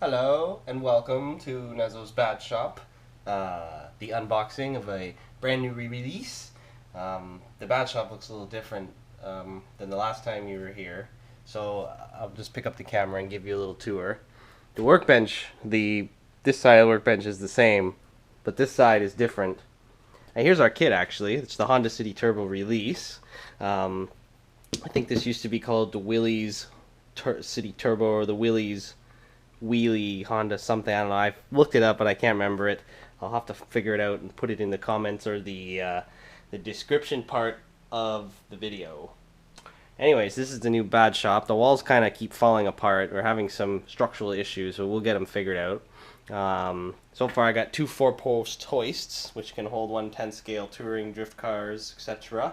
Hello and welcome to Nezo's Bad Shop, the unboxing of a brand new re-release. The Bad Shop looks a little different than the last time you were here, so I'll just pick up the camera and give you a little tour. The workbench, this side of the workbench is the same, but this side is different. And here's our kit actually. It's the Honda City Turbo release. I think this used to be called the Willys City Turbo or the Willys Wheelie Honda something. I don't know. I've looked it up, but I can't remember it. I'll have to figure it out and put it in the comments or the description part of the video. Anyways, this is the new Bad Shop. The walls kind of keep falling apart. We're having some structural issues, so we'll get them figured out. So far, I got two 4-post hoists, which can hold 1/10 scale touring drift cars, etc.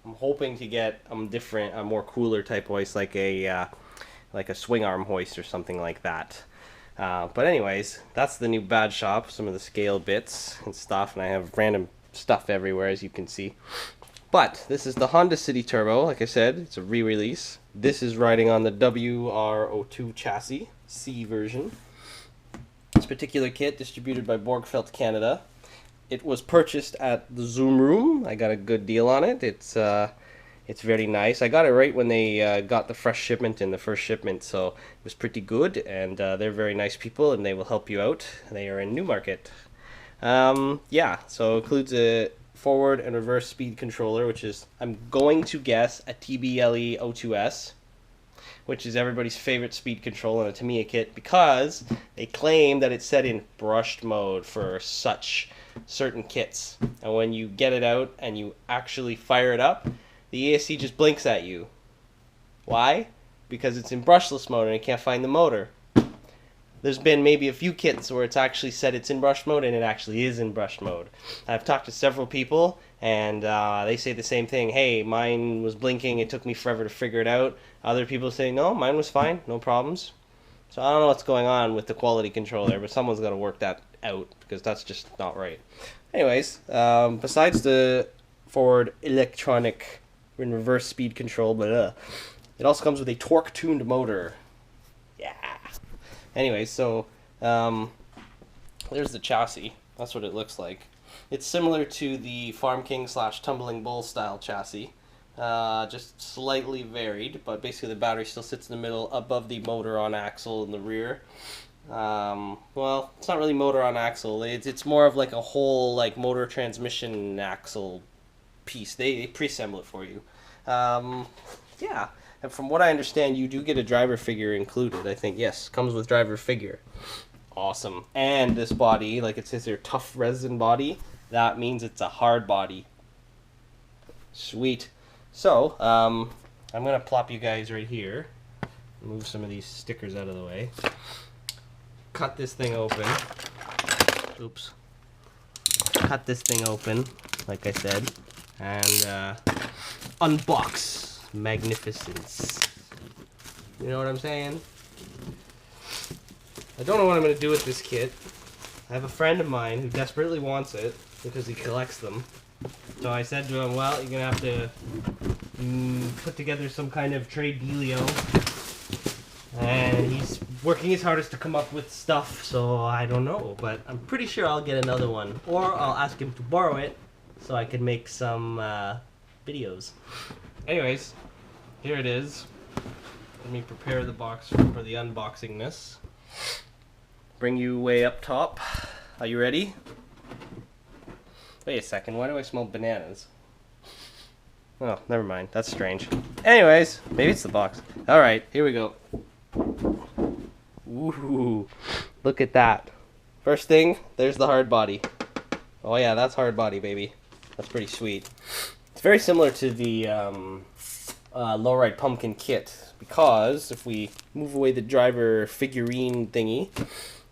I'm hoping to get a more cooler type hoist, like a swing arm hoist or something like that. But anyways, that's the new Bad Shop. Some of the scale bits and stuff, and I have random stuff everywhere, as you can see. But this is the Honda City Turbo. Like I said, it's a re-release. This is riding on the WR02 chassis, C version. This particular kit distributed by Borgfeld Canada. It was purchased at the Zoom Room. I got a good deal on it. It's very nice. I got it right when they got the fresh shipment in the first shipment, so it was pretty good, and they're very nice people, and they will help you out. They are in Newmarket. Yeah, so it includes a forward and reverse speed controller, which is, I'm going to guess, a TBLE O2S, which is everybody's favorite speed control in a Tamiya kit, because they claim that it's set in brushed mode for such certain kits. And when you get it out and you actually fire it up, the ESC just blinks at you. Why? Because it's in brushless mode and it can't find the motor. There's been maybe a few kits where it's actually said it's in brush mode, and it actually is in brush mode. I've talked to several people, and they say the same thing. Hey, mine was blinking, it took me forever to figure it out. Other people say, no, mine was fine, no problems. So I don't know what's going on with the quality control there, but someone's got to work that out, because that's just not right. Anyways, besides the forward electronic and reverse speed control, it also comes with a torque-tuned motor. Yeah. Anyway, so there's the chassis. That's what it looks like. It's similar to the Farm King / Tumbling Bull style chassis, just slightly varied, but basically the battery still sits in the middle above the motor on axle in the rear. Well, it's not really motor on axle. It's more of like a whole like motor transmission axle piece. They pre-assemble it for you. Yeah. And from what I understand, you do get a driver figure included, I think. Yes, comes with driver figure. Awesome. And this body, like it says here, tough resin body, that means it's a hard body. Sweet. So, I'm going to plop you guys right here. Move some of these stickers out of the way. Cut this thing open. Oops. Cut this thing open, like I said. And, unbox. Magnificence. You know what I'm saying? I don't know what I'm going to do with this kit. I have a friend of mine who desperately wants it because he collects them. So I said to him, well, you're going to have to put together some kind of trade dealio. And he's working his hardest to come up with stuff, so I don't know. But I'm pretty sure I'll get another one. Or I'll ask him to borrow it so I can make some videos. Anyways, here it is. Let me prepare the box for the unboxingness. Bring you way up top. Are you ready? Wait a second, why do I smell bananas? Oh, never mind, that's strange. Anyways, maybe it's the box. Alright, here we go. Ooh, look at that. First thing, there's the hard body. Oh yeah, that's hard body, baby. That's pretty sweet. It's very similar to the lowride pumpkin kit, because if we move away the driver figurine thingy,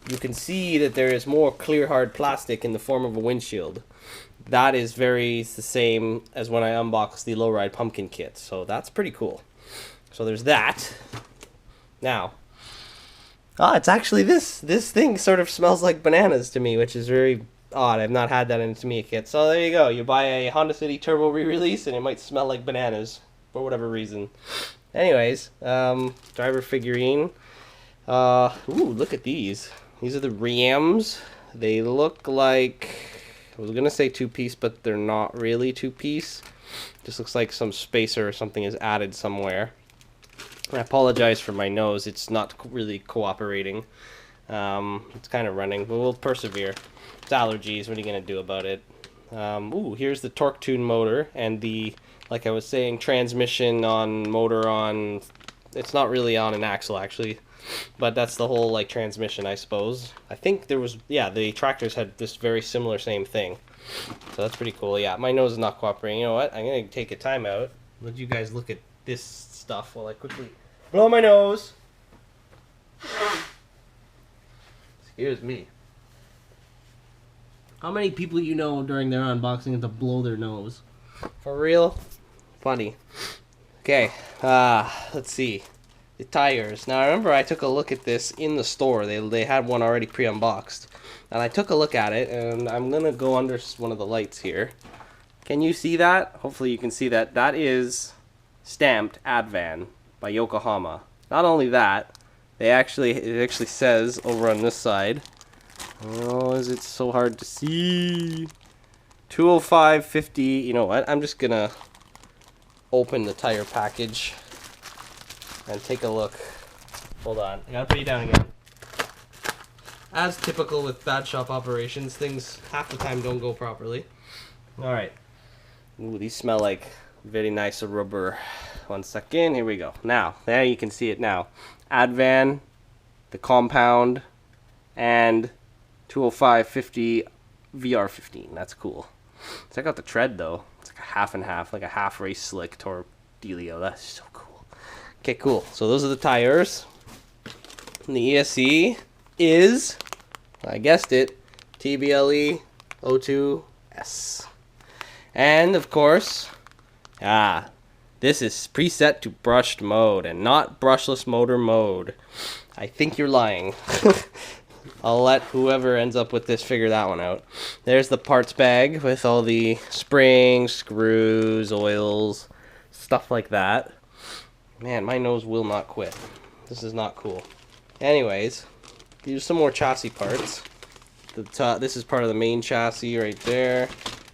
you can see that there is more clear hard plastic in the form of a windshield. That is the same as when I unboxed the lowride pumpkin kit, so that's pretty cool. So there's that. Now, it's actually this thing sort of smells like bananas to me, which is very odd. I've not had that in a Tamiya kit. So there you go. You buy a Honda City Turbo re-release and it might smell like bananas for whatever reason. Anyways, driver figurine. Ooh, look at these. These are the Rams. They look like, I was gonna say two-piece, but they're not really two-piece. Just looks like some spacer or something is added somewhere. I apologize for my nose. It's not really cooperating. It's kind of running, but we'll persevere. It's allergies. What are you gonna do about it? Ooh, here's the torque tune motor and the, like I was saying, transmission on, motor on. It's not really on an axle actually, but that's the whole like transmission, I suppose. I think there was, yeah, the tractors had this very similar same thing. So that's pretty cool. Yeah, my nose is not cooperating. You know what? I'm gonna take a timeout. Let you guys look at this stuff while I quickly blow my nose. Excuse me. How many people you know during their unboxing have to blow their nose? For real? Funny. Okay, let's see. The tires. Now, I remember I took a look at this in the store. They had one already pre-unboxed. And I took a look at it, and I'm going to go under one of the lights here. Can you see that? Hopefully you can see that. That is stamped Advan by Yokohama. Not only that, it actually says over on this side, oh, is it so hard to see? 205/50. You know what? I'm just going to open the tire package and take a look. Hold on. I got to put you down again. As typical with Bad Shop operations, things half the time don't go properly. Alright. Ooh, these smell like very nice rubber. 1 second. Here we go. Now, there you can see it now. Advan, the compound, and 205/50 VR15. That's cool. Check out the tread though. It's like a half and half, like a half race slick Tordelio. That's so cool. Okay, cool. So those are the tires. And the ESC is, I guessed it, TBLE 02S. And of course, this is preset to brushed mode and not brushless motor mode. I think you're lying. I'll let whoever ends up with this figure that one out. There's the parts bag with all the springs, screws, oils, stuff like that. Man, my nose will not quit. This is not cool. Anyways, these are some more chassis parts. This is part of the main chassis right there.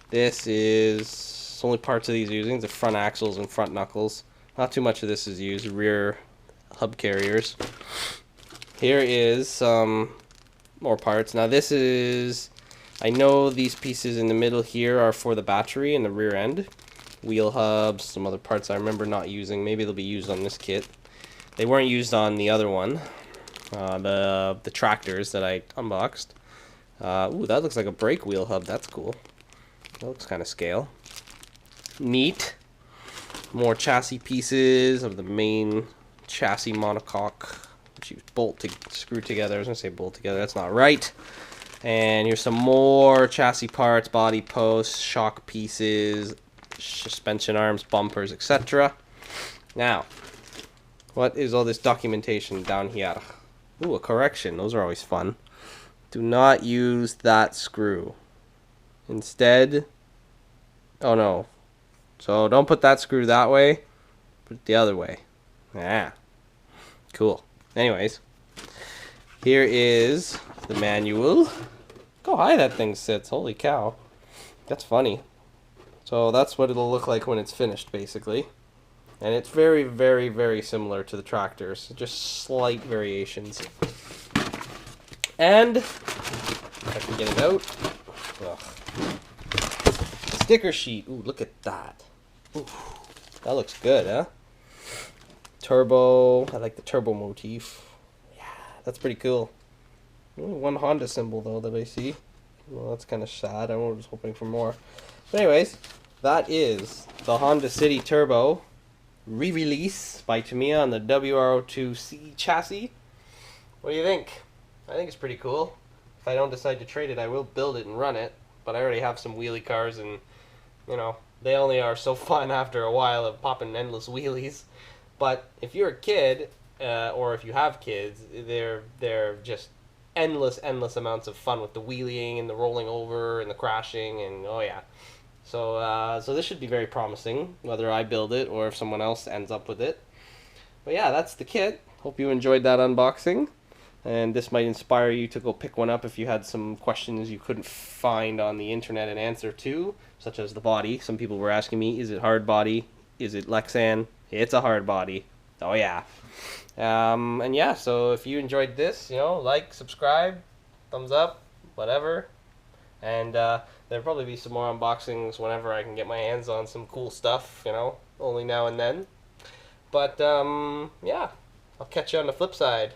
This is only parts of these using the front axles and front knuckles. Not too much of this is used. Rear hub carriers. Here is some more parts. Now this is, I know these pieces in the middle here are for the battery and the rear end. Wheel hubs, some other parts I remember not using. Maybe they'll be used on this kit. They weren't used on the other one. The tractors that I unboxed. Ooh, that looks like a brake wheel hub. That's cool. That looks kind of scale. Neat. More chassis pieces of the main chassis monocoque, which you screw together. I was going to say bolt together. That's not right. And here's some more chassis parts, body posts, shock pieces, suspension arms, bumpers, etc. Now, what is all this documentation down here? Ooh, a correction. Those are always fun. Do not use that screw. Instead, oh no. So don't put that screw that way. Put it the other way. Yeah. Cool. Anyways, here is the manual. Look how high that thing sits. Holy cow. That's funny. So that's what it'll look like when it's finished, basically. And it's very, very, very similar to the tractors. Just slight variations. And, if I can get it out. Ugh. Sticker sheet. Ooh, look at that. Ooh, that looks good, huh? Turbo. I like the turbo motif. Yeah, that's pretty cool. Only one Honda symbol, though, that I see. Well, that's kind of sad. I was hoping for more. But anyways, that is the Honda City Turbo re-release by Tamiya on the WR02C chassis. What do you think? I think it's pretty cool. If I don't decide to trade it, I will build it and run it. But I already have some wheelie cars, and you know, they only are so fun after a while of popping endless wheelies. But if you're a kid, or if you have kids, they're just endless amounts of fun with the wheeling and the rolling over and the crashing, and oh yeah. So this should be very promising, whether I build it or if someone else ends up with it. But yeah, that's the kit. Hope you enjoyed that unboxing. And this might inspire you to go pick one up if you had some questions you couldn't find on the internet an answer to, such as the body. Some people were asking me, is it hard body? Is it Lexan? It's a hard body. Oh yeah. And yeah, so if you enjoyed this, like, subscribe, thumbs up, whatever. And there'll probably be some more unboxings whenever I can get my hands on some cool stuff, only now and then. But yeah, I'll catch you on the flip side.